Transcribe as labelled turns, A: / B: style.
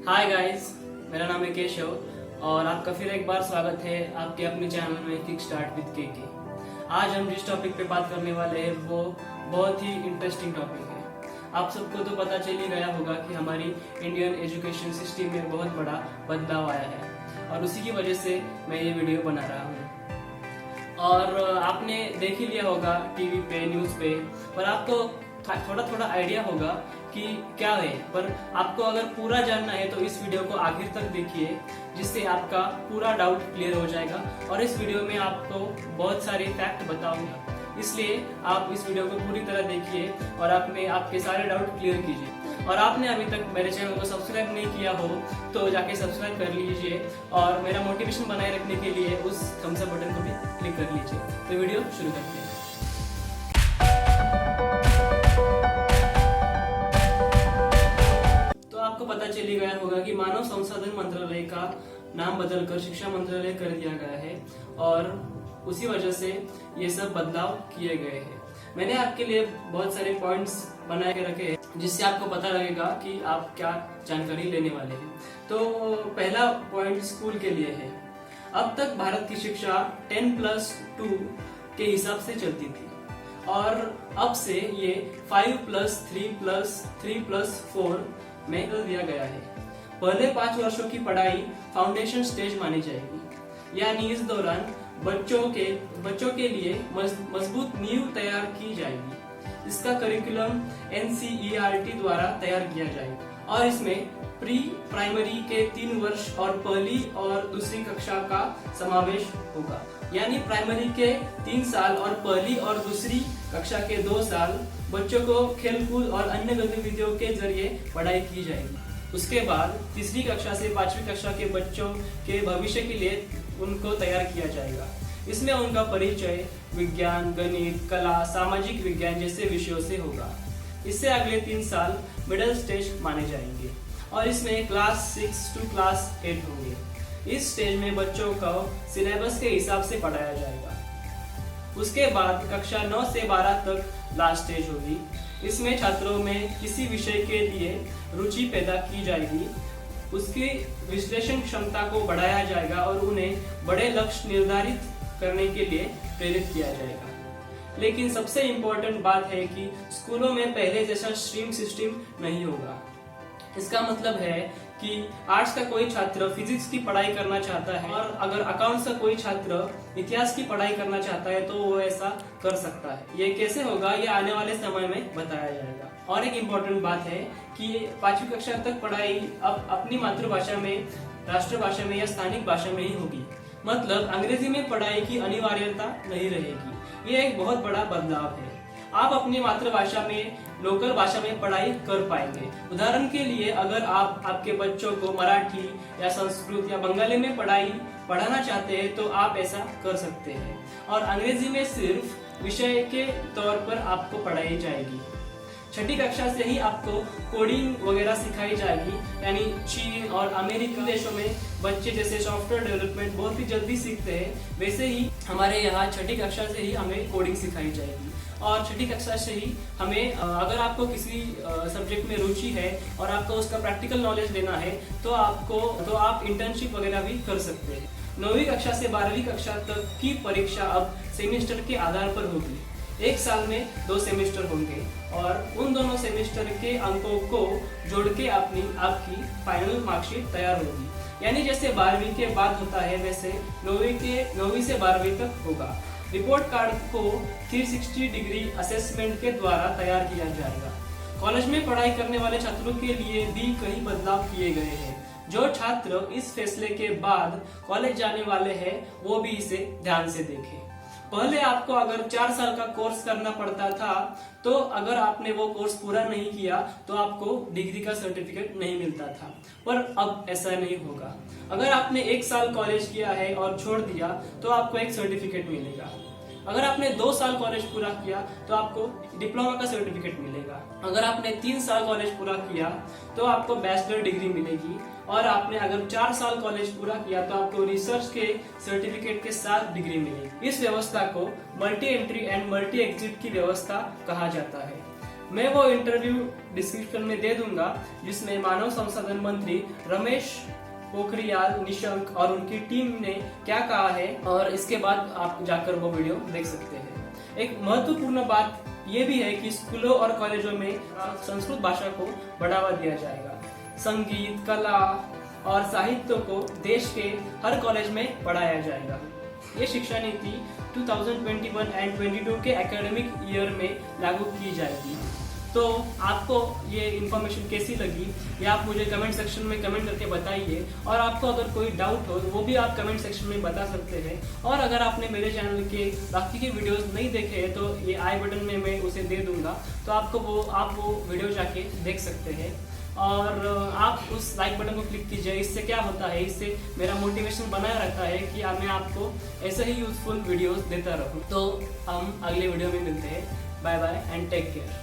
A: Hi guys, मेरा नाम है केशव और आपका फिर एक बार स्वागत है आपके अपने चैनल में किक स्टार्ट विद के। आज हम जिस टॉपिक पे बात करने वाले हैं वो बहुत ही इंटरेस्टिंग टॉपिक है। आप सबको तो पता चल ही गया होगा कि हमारी इंडियन एजुकेशन सिस्टम में बहुत बड़ा बदलाव आया है और उसी की वजह से मैं ये वीडियो बना रहा हूँ। और आपने देख ही लिया होगा टीवी पे, न्यूज़ पे, पर आपको थोड़ा थोड़ा आइडिया होगा कि क्या है। पर आपको अगर पूरा जानना है तो इस वीडियो को आखिर तक देखिए, जिससे आपका पूरा डाउट क्लियर हो जाएगा। और इस वीडियो में आपको बहुत सारे फैक्ट बताऊंगा, इसलिए आप इस वीडियो को पूरी तरह देखिए और आपके सारे डाउट क्लियर कीजिए। और आपने अभी तक मेरे चैनल को सब्सक्राइब नहीं किया हो तो जाके सब्सक्राइब कर लीजिए और मेरा मोटिवेशन बनाए रखने के लिए उस थम्स अप बटन को भी क्लिक कर लीजिए। तो वीडियो शुरू करते हैं। आपको पता चल ही गया होगा कि मानव संसाधन मंत्रालय का नाम बदलकर शिक्षा मंत्रालय कर दिया गया है और उसी वजह से ये सब बदलाव किए गए हैं। मैंने आपके लिए बहुत सारे पॉइंट्स बना के रखे हैं जिससे आपको पता लगेगा कि आप क्या जानकारी लेने वाले हैं। तो पहला पॉइंट स्कूल के लिए है। अब तक भारत की शिक्षा 10+2 के हिसाब से चलती थी और अब से ये 5+3+3+4 में कर दिया गया है। पहले 5 वर्षों की पढ़ाई फाउंडेशन स्टेज मानी जाएगी, यानी इस दौरान बच्चों के लिए मजबूत नींव तैयार की जाएगी। इसका करिकुलम NCERT द्वारा तैयार किया जाएगा और इसमें प्री प्राइमरी के 3 वर्ष और पहली और दूसरी कक्षा का समावेश होगा, यानी प्राइमरी के 3 साल और पहली और दूसरी कक्षा के 2 साल बच्चों को खेलकूद और अन्य गतिविधियों के जरिए पढ़ाई की जाएगी। उसके बाद तीसरी कक्षा से 5वीं कक्षा के बच्चों के भविष्य के लिए उनको तैयार किया जाएगा। इसमें उनका परिचय विज्ञान, गणित, कला, सामाजिक विज्ञान जैसे विषयों से होगा। इससे अगले 3 साल मिडिल स्टेज माने जाएंगे और इसमें क्लास 6 to क्लास 8 होंगे। इस स्टेज में बच्चों को सिलेबस के हिसाब से पढ़ाया जाएगा। उसके बाद कक्षा 9 से 12 तक लास्ट स्टेज होगी। इसमें छात्रों में किसी विषय के लिए रुचि पैदा की जाएगी, उसकी विश्लेषण क्षमता को बढ़ाया जाएगा और उन्हें बड़े लक्ष्य निर्धारित करने के लिए प्रेरित किया जाएगा। लेकिन सबसे इम्पोर्टेंट बात है कि स्कूलों में पहले जैसा स्ट्रीम सिस्टम नहीं होगा। इसका मतलब है कि आर्ट्स का कोई छात्र फिजिक्स की पढ़ाई करना चाहता है और अगर अकाउंट्स का कोई छात्र इतिहास की पढ़ाई करना चाहता है तो वो ऐसा कर सकता है। ये कैसे होगा ये आने वाले समय में बताया जाएगा। और एक इम्पोर्टेंट बात है कि 5वीं कक्षा तक पढ़ाई अब अपनी मातृभाषा में, राष्ट्रभाषा में या स्थानिक भाषा में ही होगी। मतलब अंग्रेजी में पढ़ाई की अनिवार्यता नहीं रहेगी। ये एक बहुत बड़ा बदलाव है। आप अपनी मातृभाषा में, लोकल भाषा में पढ़ाई कर पाएंगे। उदाहरण के लिए अगर आप आपके बच्चों को मराठी या संस्कृत या बंगाली में पढ़ाना चाहते हैं तो आप ऐसा कर सकते हैं और अंग्रेजी में सिर्फ विषय के तौर पर आपको पढ़ाई जाएगी। 6ठी कक्षा से ही आपको कोडिंग वगैरह सिखाई जाएगी, यानी चीन और अमेरिकी देशों में बच्चे जैसे सॉफ्टवेयर डेवलपमेंट बहुत ही जल्दी सीखते हैं, वैसे ही हमारे यहाँ 6ठी कक्षा से ही हमें कोडिंग सिखाई जाएगी। और 6ठी कक्षा से ही हमें अगर आपको किसी सब्जेक्ट में रुचि है और आपको उसका प्रैक्टिकल नॉलेज लेना है तो आप इंटर्नशिप वगैरह भी कर सकते हैं। 9वीं कक्षा से 12वीं कक्षा तक की परीक्षा अब सेमेस्टर के आधार पर होगी। एक साल में 2 सेमेस्टर होंगे और उन दोनों सेमेस्टर के अंकों को जोड़ के आपकी फाइनल मार्कशीट तैयार होगी। यानी जैसे 12वीं के बाद होता है वैसे 9वीं से 12वीं तक होगा। रिपोर्ट कार्ड को 360 डिग्री असेसमेंट के द्वारा तैयार किया जाएगा। कॉलेज में पढ़ाई करने वाले छात्रों के लिए भी कई बदलाव किए गए हैं। जो छात्र इस फैसले के बाद कॉलेज जाने वाले हैं वो भी इसे ध्यान से देखें। पहले आपको अगर 4 साल का कोर्स करना पड़ता था तो अगर आपने वो कोर्स पूरा नहीं किया तो आपको डिग्री का सर्टिफिकेट नहीं मिलता था, पर अब ऐसा नहीं होगा। अगर आपने 1 साल कॉलेज किया है और छोड़ दिया तो आपको एक सर्टिफिकेट मिलेगा। अगर आपने 2 साल कॉलेज पूरा किया तो आपको डिप्लोमा का सर्टिफिकेट मिलेगा। अगर आपने 3 साल कॉलेज पूरा किया तो आपको बैचलर डिग्री मिलेगी और आपने अगर 4 साल कॉलेज पूरा किया तो आपको रिसर्च के सर्टिफिकेट के साथ डिग्री मिलेगी। इस व्यवस्था को multi entry and multi exit की व्यवस्था कहा जाता है। मैं वो इंटरव्यू डिस्क्रिप्शन में दे दूंगा जिसमें मानव संसाधन मंत्री रमेश पोखरियाल निशंक और उनकी टीम ने क्या कहा है, और इसके बाद आप जाकर वो वीडियो देख सकते हैं। एक महत्वपूर्ण बात ये भी है कि स्कूलों और कॉलेजों में संस्कृत भाषा को बढ़ावा दिया जाएगा। संगीत, कला और साहित्य को देश के हर कॉलेज में पढ़ाया जाएगा। ये शिक्षा नीति 2021 एंड 22 के एकेडमिक ईयर में लागू की जाएगी। तो आपको ये इन्फॉर्मेशन कैसी लगी ये आप मुझे कमेंट सेक्शन में कमेंट करके बताइए, और आपको अगर कोई डाउट हो वो भी आप कमेंट सेक्शन में बता सकते हैं। और अगर आपने मेरे चैनल के बाकी के वीडियोस नहीं देखे हैं तो ये आई बटन में मैं उसे दे दूंगा, तो आप वो वीडियो जाके देख सकते हैं। और आप उस लाइक बटन को क्लिक कीजिए। इससे क्या होता है, इससे मेरा मोटिवेशन बना रहता है कि मैं आपको ऐसे ही यूजफुल वीडियोस देता रहूं। तो हम अगले वीडियो में मिलते हैं। Bye bye and take care.